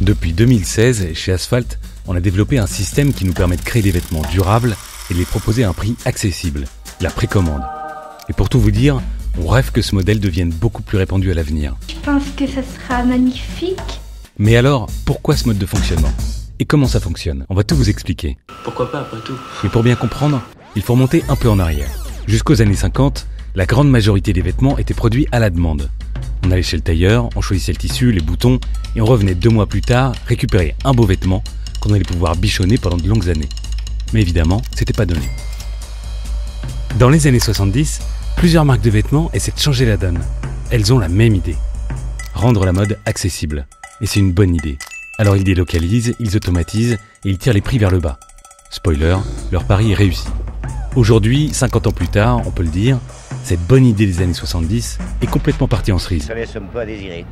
Depuis 2016, chez Asphalt, on a développé un système qui nous permet de créer des vêtements durables et de les proposer à un prix accessible, la précommande. Et pour tout vous dire, on rêve que ce modèle devienne beaucoup plus répandu à l'avenir. Je pense que ça sera magnifique. Mais alors, pourquoi ce mode de fonctionnement? Et comment ça fonctionne? On va tout vous expliquer. Pourquoi pas, après tout? Mais pour bien comprendre, il faut remonter un peu en arrière. Jusqu'aux années 50, la grande majorité des vêtements étaient produits à la demande. On allait chez le tailleur, on choisissait le tissu, les boutons, et on revenait 2 mois plus tard récupérer un beau vêtement qu'on allait pouvoir bichonner pendant de longues années. Mais évidemment, c'était pas donné. Dans les années 70, plusieurs marques de vêtements essaient de changer la donne. Elles ont la même idée. Rendre la mode accessible. Et c'est une bonne idée. Alors ils délocalisent, ils automatisent et ils tirent les prix vers le bas. Spoiler, leur pari est réussi. Aujourd'hui, 50 ans plus tard, on peut le dire, cette bonne idée des années 70 est complètement partie en cerise. Ça laisse un peu à désirer.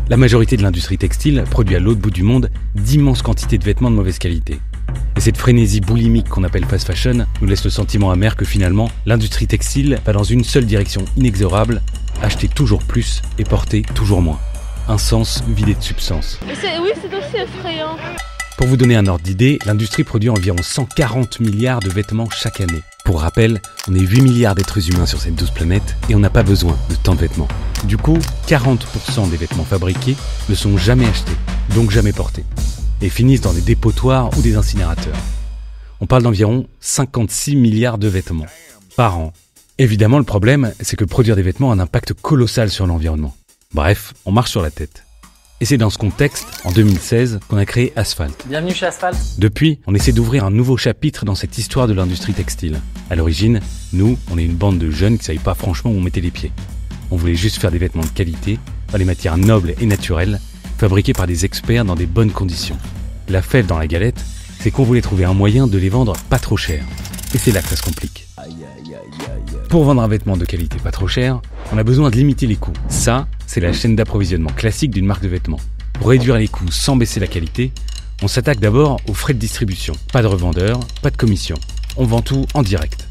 La majorité de l'industrie textile produit à l'autre bout du monde d'immenses quantités de vêtements de mauvaise qualité. Et cette frénésie boulimique qu'on appelle fast fashion nous laisse le sentiment amer que finalement, l'industrie textile va dans une seule direction inexorable, acheter toujours plus et porter toujours moins. Un sens vidé de substance. Oui, c'est aussi effrayant. Pour vous donner un ordre d'idée, l'industrie produit environ 140 milliards de vêtements chaque année. Pour rappel, on est 8 milliards d'êtres humains sur cette douce planète et on n'a pas besoin de tant de vêtements. Du coup, 40% des vêtements fabriqués ne sont jamais achetés, donc jamais portés, et finissent dans des dépotoirs ou des incinérateurs. On parle d'environ 56 milliards de vêtements par an. Évidemment, le problème, c'est que produire des vêtements a un impact colossal sur l'environnement. Bref, on marche sur la tête. Et c'est dans ce contexte, en 2016, qu'on a créé Asphalt. Bienvenue chez Asphalt. Depuis, on essaie d'ouvrir un nouveau chapitre dans cette histoire de l'industrie textile. À l'origine, nous, on est une bande de jeunes qui ne savaient pas franchement où on mettait les pieds. On voulait juste faire des vêtements de qualité, dans des matières nobles et naturelles, fabriqués par des experts dans des bonnes conditions. La fève dans la galette, c'est qu'on voulait trouver un moyen de les vendre pas trop cher. Et c'est là que ça se complique. Pour vendre un vêtement de qualité pas trop cher, on a besoin de limiter les coûts. Ça, c'est la chaîne d'approvisionnement classique d'une marque de vêtements. Pour réduire les coûts sans baisser la qualité, on s'attaque d'abord aux frais de distribution. Pas de revendeur, pas de commission. On vend tout en direct.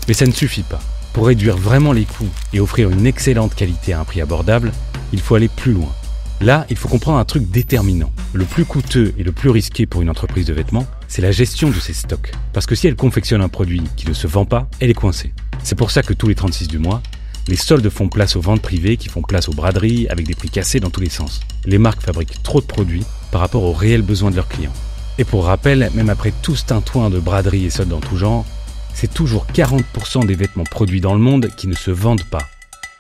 Mais ça ne suffit pas. Pour réduire vraiment les coûts et offrir une excellente qualité à un prix abordable, il faut aller plus loin. Là, il faut comprendre un truc déterminant. Le plus coûteux et le plus risqué pour une entreprise de vêtements, c'est la gestion de ses stocks. Parce que si elle confectionne un produit qui ne se vend pas, elle est coincée. C'est pour ça que tous les 36 du mois, les soldes font place aux ventes privées qui font place aux braderies avec des prix cassés dans tous les sens. Les marques fabriquent trop de produits par rapport aux réels besoins de leurs clients. Et pour rappel, même après tout ce tintouin de braderies et soldes en tout genre, c'est toujours 40% des vêtements produits dans le monde qui ne se vendent pas.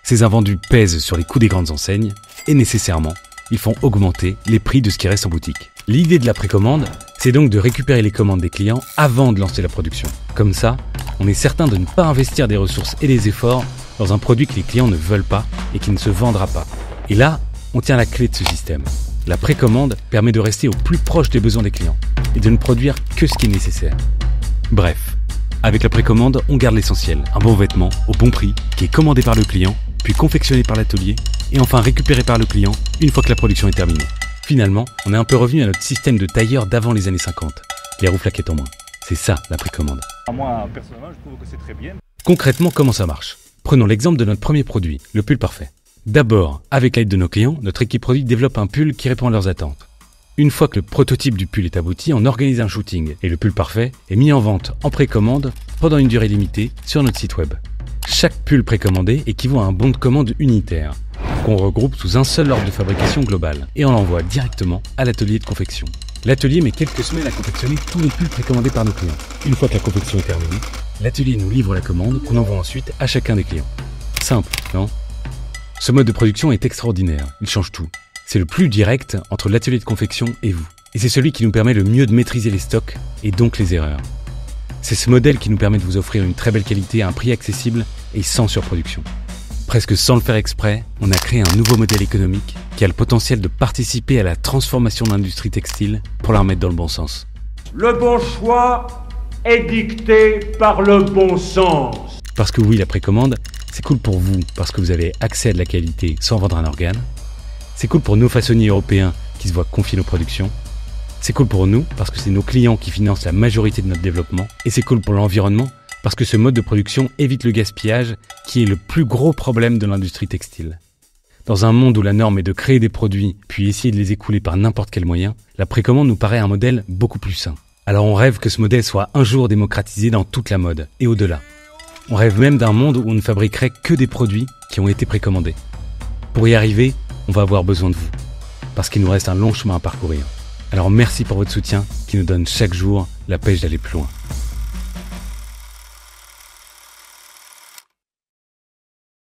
Ces invendus pèsent sur les coûts des grandes enseignes et nécessairement, ils font augmenter les prix de ce qui reste en boutique. L'idée de la précommande, c'est donc de récupérer les commandes des clients avant de lancer la production. Comme ça, on est certain de ne pas investir des ressources et des efforts dans un produit que les clients ne veulent pas et qui ne se vendra pas. Et là, on tient la clé de ce système. La précommande permet de rester au plus proche des besoins des clients et de ne produire que ce qui est nécessaire. Bref, avec la précommande, on garde l'essentiel, un bon vêtement au bon prix qui est commandé par le client, puis confectionné par l'atelier et enfin récupéré par le client une fois que la production est terminée. Finalement, on est un peu revenu à notre système de tailleur d'avant les années 50, les roues flaquettes en moins. C'est ça la précommande. Moi, personnellement, je trouve que c'est très bien. Concrètement, comment ça marche? Prenons l'exemple de notre premier produit, le pull parfait. D'abord, avec l'aide de nos clients, notre équipe produit développe un pull qui répond à leurs attentes. Une fois que le prototype du pull est abouti, on organise un shooting et le pull parfait est mis en vente en précommande pendant une durée limitée sur notre site web. Chaque pull précommandé équivaut à un bon de commande unitaire qu'on regroupe sous un seul ordre de fabrication global et on l'envoie directement à l'atelier de confection. L'atelier met quelques semaines à confectionner tous les pulls précommandés par nos clients. Une fois que la confection est terminée, l'atelier nous livre la commande qu'on envoie ensuite à chacun des clients. Simple, non? Ce mode de production est extraordinaire, il change tout. C'est le plus direct entre l'atelier de confection et vous. Et c'est celui qui nous permet le mieux de maîtriser les stocks et donc les erreurs. C'est ce modèle qui nous permet de vous offrir une très belle qualité à un prix accessible et sans surproduction. Presque sans le faire exprès, on a créé un nouveau modèle économique qui a le potentiel de participer à la transformation de l'industrie textile pour la remettre dans le bon sens. Le bon choix est dicté par le bon sens. Parce que oui, la précommande, c'est cool pour vous parce que vous avez accès à de la qualité sans vendre un organe. C'est cool pour nos façonniers européens qui se voient confier nos productions. C'est cool pour nous parce que c'est nos clients qui financent la majorité de notre développement. Et c'est cool pour l'environnement parce que ce mode de production évite le gaspillage qui est le plus gros problème de l'industrie textile. Dans un monde où la norme est de créer des produits, puis essayer de les écouler par n'importe quel moyen, la précommande nous paraît un modèle beaucoup plus sain. Alors on rêve que ce modèle soit un jour démocratisé dans toute la mode, et au-delà. On rêve même d'un monde où on ne fabriquerait que des produits qui ont été précommandés. Pour y arriver, on va avoir besoin de vous, parce qu'il nous reste un long chemin à parcourir. Alors merci pour votre soutien qui nous donne chaque jour la pêche d'aller plus loin.